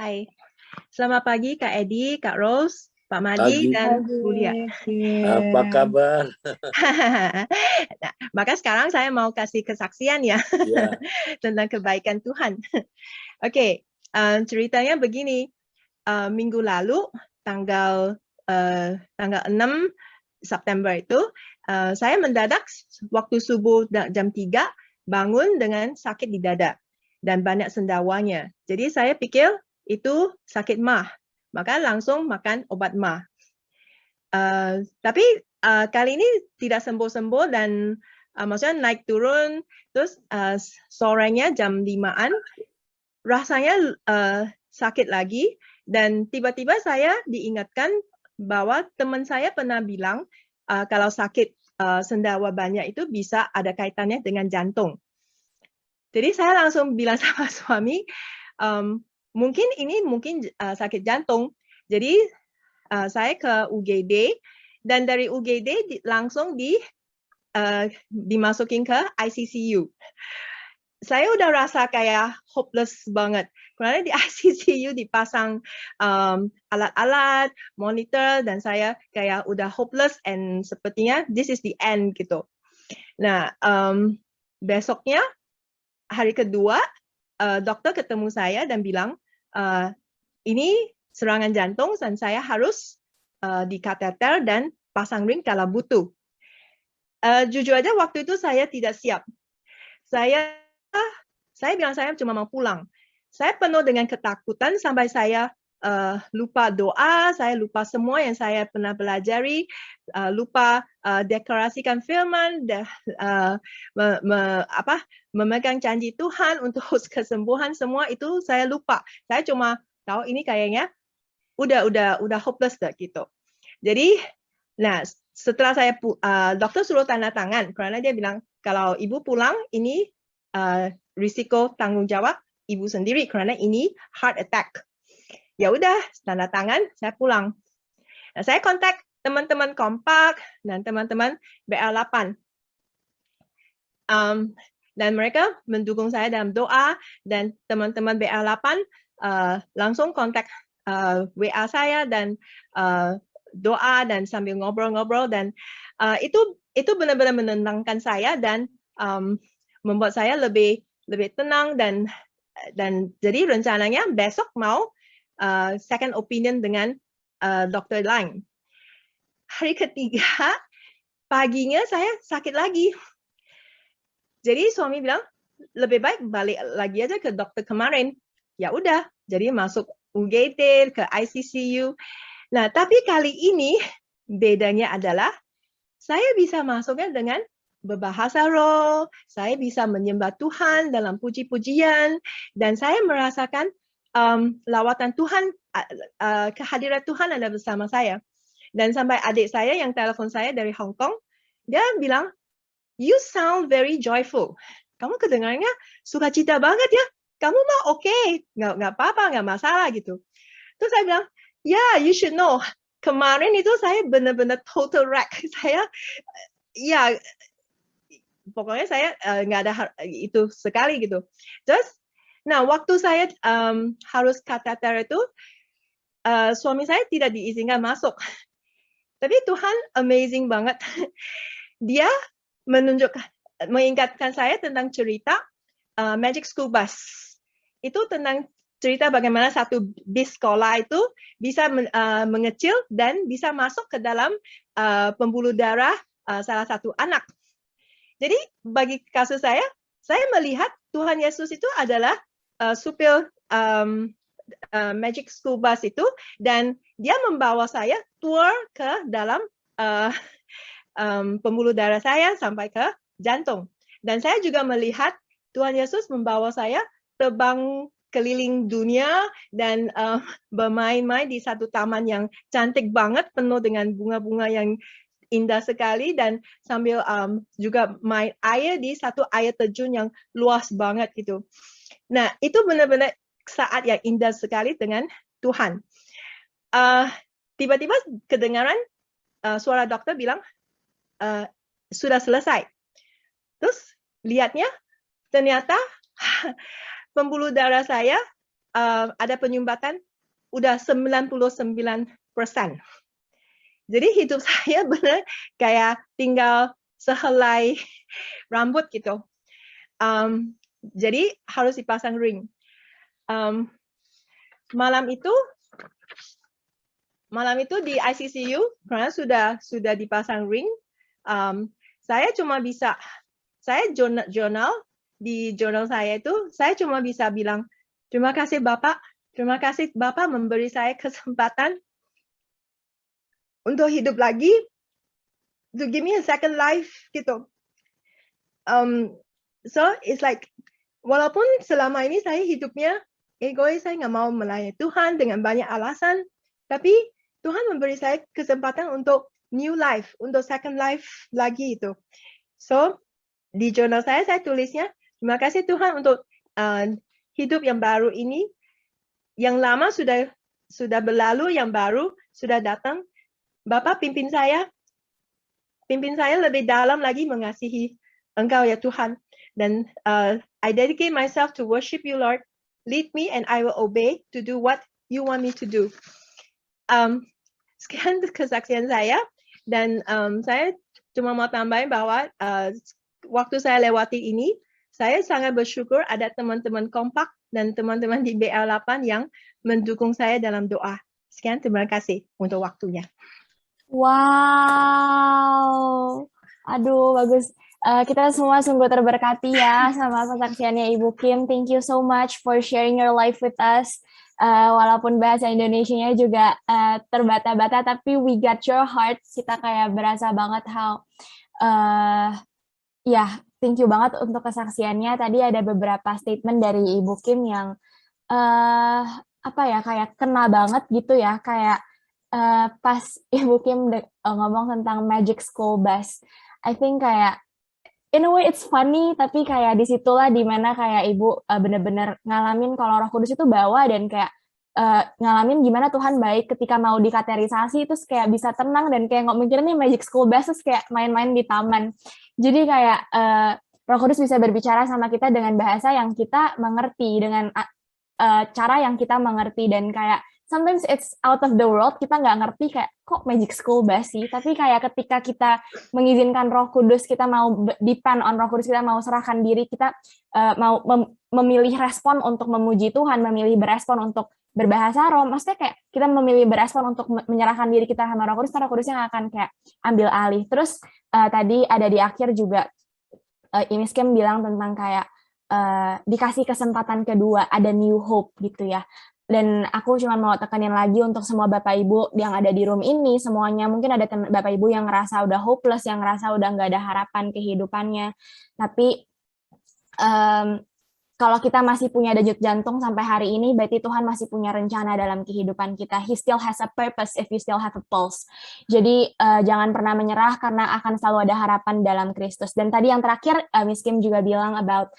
Hai, selamat pagi Kak Edi, Kak Rose, Pak Madi, Pagi, dan Bu Lia. apa kabar? Nah, maka sekarang saya mau kasih kesaksian ya Ya, tentang kebaikan Tuhan. Oke, ceritanya begini. Minggu lalu, tanggal tanggal 6 September itu, saya mendadak waktu subuh jam 3 bangun dengan sakit di dada dan banyak sendawanya. Jadi saya pikir itu sakit MAH, maka langsung makan obat MAH. Tapi kali ini tidak sembuh-sembuh dan maksudnya naik turun, terus sorenya jam 5-an rasanya sakit lagi dan tiba-tiba saya diingatkan bahwa teman saya pernah bilang kalau sakit sendawa banyak itu bisa ada kaitannya dengan jantung. Jadi saya langsung bilang sama suami, mungkin ini sakit jantung. Jadi saya ke UGD dan dari UGD langsung dimasukin ke ICCU. Saya udah rasa kayak hopeless banget. Karena di ICCU dipasang alat-alat, monitor, dan saya kayak udah hopeless and sepertinya this is the end gitu. Nah, besoknya hari kedua, dokter ketemu saya dan bilang, ini serangan jantung dan saya harus dikateter dan pasang ring kalau butuh. Jujur aja waktu itu saya tidak siap. Saya bilang saya cuma mau pulang. Saya penuh dengan ketakutan sampai saya lupa doa, saya lupa semua yang saya pernah pelajari, lupa deklarasikan firman, memegang janji Tuhan untuk kesembuhan semua itu saya lupa. Saya cuma tahu ini kayaknya udah hopeless dah gitu. Jadi, nah setelah saya dokter suruh tanda tangan karena dia bilang kalau ibu pulang ini risiko tanggung jawab ibu sendiri karena ini heart attack. Ya udah, tanda tangan, saya pulang. Nah, saya kontak teman-teman Kompak dan teman-teman BR8. Dan mereka mendukung saya dalam doa dan teman-teman BR8 langsung kontak WA saya dan doa dan sambil ngobrol-ngobrol dan itu benar-benar menenangkan saya dan membuat saya lebih tenang dan jadi rencananya besok mau second opinion dengan dokter lain. Hari ketiga paginya saya sakit lagi. Jadi suami bilang lebih baik balik lagi aja ke dokter kemarin. Ya udah, jadi masuk UGD ke ICCU. Nah, tapi kali ini bedanya adalah saya bisa masuknya dengan berbahasa roh, saya bisa menyembah Tuhan dalam puji-pujian, dan saya merasakan lawatan Tuhan, kehadiran Tuhan ada bersama saya. Dan sampai adik saya yang telepon saya dari Hong Kong, dia bilang, "You sound very joyful." Kamu kedengarannya sukacita banget ya. Kamu mah oke, nggak apa-apa, nggak masalah gitu. Terus saya bilang, "Yeah, you should know. Kemarin itu saya benar-benar total wreck. Saya ya pokoknya saya nggak ada itu sekali gitu. Terus, nah waktu saya harus kateter itu suami saya tidak diizinkan masuk. Tapi Tuhan amazing banget. Dia mengingatkan saya tentang cerita Magic School Bus. Itu tentang cerita bagaimana satu bis sekolah itu bisa mengecil dan bisa masuk ke dalam pembuluh darah salah satu anak. Jadi bagi kasus saya melihat Tuhan Yesus itu adalah supir Magic School Bus itu dan dia membawa saya tour ke dalam pembuluh darah saya sampai ke jantung. Dan saya juga melihat Tuhan Yesus membawa saya terbang keliling dunia dan bermain-main di satu taman yang cantik banget, penuh dengan bunga-bunga yang indah sekali dan sambil juga main air di satu air terjun yang luas banget gitu. Nah, itu benar-benar saat yang indah sekali dengan Tuhan. Tiba-tiba kedengaran suara dokter bilang, sudah selesai. Terus lihatnya ternyata pembuluh darah saya ada penyumbatan udah 99%. Jadi hidup saya benar kayak tinggal sehelai rambut gitu. Jadi harus dipasang ring. Malam itu di ICCU karena sudah dipasang ring. Saya jurnal di jurnal saya itu saya cuma bisa bilang terima kasih Bapak memberi saya kesempatan untuk hidup lagi, to give me a second life gitu. So it's like walaupun selama ini saya hidupnya egois, saya nggak mau melayani Tuhan dengan banyak alasan, tapi Tuhan memberi saya kesempatan untuk new life, untuk second life lagi itu. So di jurnal saya tulisnya terima kasih Tuhan untuk hidup yang baru ini. Yang lama sudah berlalu, yang baru sudah datang. Bapak pimpin saya lebih dalam lagi mengasihi Engkau ya Tuhan. Dan I dedicate myself to worship you, Lord. Lead me and I will obey to do what you want me to do. Sekian kesaksian saya. Dan saya cuma mau tambahin bahwa waktu saya lewati ini, saya sangat bersyukur ada teman-teman kompak dan teman-teman di BL8 yang mendukung saya dalam doa. Sekian, terima kasih untuk waktunya. Wow, aduh bagus. Kita semua sungguh terberkati ya sama kesaksiannya Ibu Kim. Thank you so much for sharing your life with us. Walaupun bahasa Indonesianya juga terbata-bata, tapi we got your heart. Kita kayak berasa banget how, thank you banget untuk kesaksiannya. Tadi ada beberapa statement dari Ibu Kim yang kayak kena banget gitu ya, kayak pas Ibu Kim ngomong tentang Magic School Bus, I think kayak in a way it's funny, tapi kayak disitulah dimana kayak Ibu bener-bener ngalamin kalau Roh Kudus itu bawa dan kayak ngalamin gimana Tuhan baik ketika mau dikaterisasi, terus kayak bisa tenang dan kayak nggak mikirin nih Magic School Bus, terus kayak main-main di taman. Jadi kayak Roh Kudus bisa berbicara sama kita dengan bahasa yang kita mengerti, dengan cara yang kita mengerti, dan kayak sometimes it's out of the world, kita nggak ngerti kayak kok Magic School Bus sih, tapi kayak ketika kita mengizinkan Roh Kudus, kita mau depend on Roh Kudus, kita mau serahkan diri, kita mau memilih respon untuk memuji Tuhan, memilih berespon untuk berbahasa roh, maksudnya kayak kita memilih berespon untuk menyerahkan diri kita sama Roh Kudus, Roh Kudus yang akan kayak ambil alih. Terus tadi ada di akhir juga Miss Kim bilang tentang kayak dikasih kesempatan kedua, ada new hope gitu ya. Dan aku cuma mau tekanin lagi untuk semua Bapak Ibu yang ada di room ini, semuanya mungkin ada Bapak Ibu yang ngerasa udah hopeless, yang ngerasa udah nggak ada harapan kehidupannya. Tapi kalau kita masih punya denyut jantung sampai hari ini, berarti Tuhan masih punya rencana dalam kehidupan kita. He still has a purpose if you still have a pulse. Jadi jangan pernah menyerah karena akan selalu ada harapan dalam Kristus. Dan tadi yang terakhir, Miss Kim juga bilang about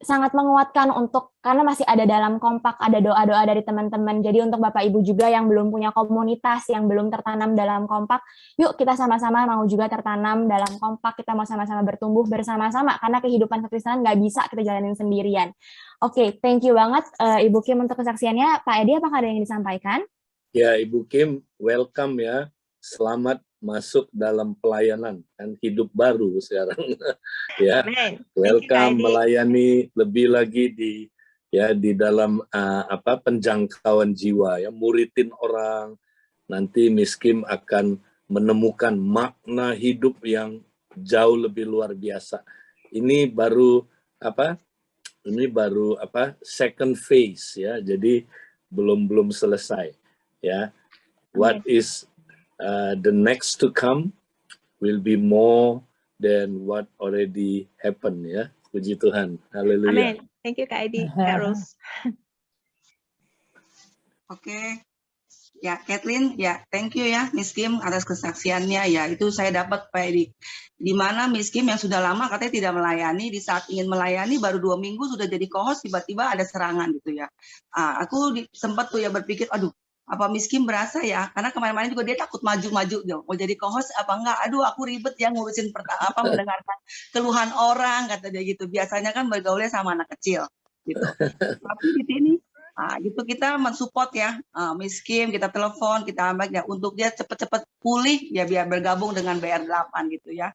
sangat menguatkan untuk, karena masih ada dalam kompak, ada doa-doa dari teman-teman. Jadi untuk Bapak Ibu juga yang belum punya komunitas, yang belum tertanam dalam kompak, yuk kita sama-sama mau juga tertanam dalam kompak, kita mau sama-sama bertumbuh bersama-sama, karena kehidupan kekristenan nggak bisa kita jalanin sendirian. Oke, thank you banget Ibu Kim untuk kesaksiannya. Pak Edi, apakah ada yang disampaikan? Ya, Ibu Kim, welcome ya. Selamat masuk dalam pelayanan dan hidup baru sekarang. Ya, welcome melayani lebih lagi di dalam penjangkauan jiwa ya, muridin orang. Nanti Miss Kim akan menemukan makna hidup yang jauh lebih luar biasa. Ini baru second phase ya. Jadi belum selesai ya. What is the next to come will be more than what already happened ya. Puji Tuhan. Haleluya. Amin. Thank you Kak Edi, Kak Ros. Oke. Ya, Kathleen, ya, thank you ya Miss Kim atas kesaksiannya ya. Itu saya dapat Pak Edi. Di mana Miss Kim yang sudah lama katanya tidak melayani, di saat ingin melayani baru 2 minggu sudah jadi co-host, tiba-tiba ada serangan gitu ya. Aku sempat tuh ya berpikir, aduh, apa Miss Kim berasa ya, karena kemarin-kemarin juga dia takut maju-maju mau jadi co-host apa enggak, aduh aku ribet ya ngurusin mendengarkan keluhan orang, kata dia gitu. Biasanya kan bergaulnya sama anak kecil gitu. Tapi di sini Nah, gitu kita mensupport ya Miss Kim, kita telepon, kita ambil ya untuk dia cepat-cepat pulih ya biar bergabung dengan BR8 gitu ya.